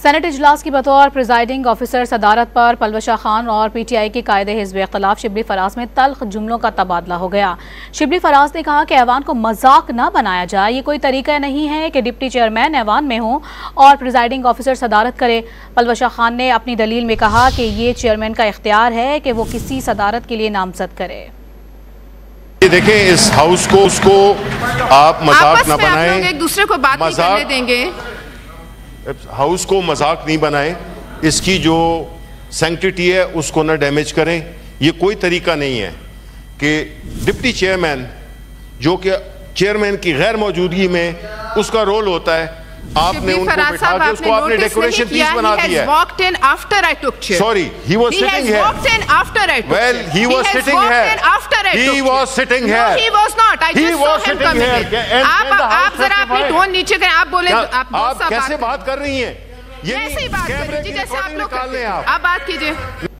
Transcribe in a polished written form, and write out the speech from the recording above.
Senate इजलास की बतौर प्रिजाइडिंग ऑफिसर सदारत पर पलवशा खान और पीटीआई के कायदे हिज़्ब इख्तिलाफ शिबली फराज में तल्ख जुमलों का तबादला हो गया। शिबली फराज ने कहा कि ऐवान को मजाक न बनाया जाए, ये कोई तरीका नहीं है कि डिप्टी चेयरमैन ऐवान में हो और प्रिजाइडिंग ऑफिसर सदारत करे। पलवशा खान ने अपनी दलील में कहा कि ये चेयरमैन का इख्तियार है कि वो किसी सदारत के लिए नामजद करे। देखें, इस हाउस को उसको आप मजाक न बनाएं, एक दूसरे को बात नहीं करने देंगे। हाउस को मजाक नहीं बनाएं, इसकी जो सैंक्टिटी है उसको ना डैमेज करें। ये कोई तरीका नहीं है कि डिप्टी चेयरमैन, जो कि चेयरमैन की गैर मौजूदगी में उसका रोल होता है, आपने उनको बिठा के उसको आपने डेकोरेशन पीस बना दिया है। Walked in after I took chair. Sorry, he was sitting here. Walked in after I took well, chair. he was sitting here. After I he took was sitting no, here. he was not. I just saw him coming in. आप जरा अपनी tone नीचे करें। आप बोले आप कैसे बात कर रही हैं? ये ऐसे ही बात करें जी जैसे आप लोग करते हैं। आप बात कीजिए।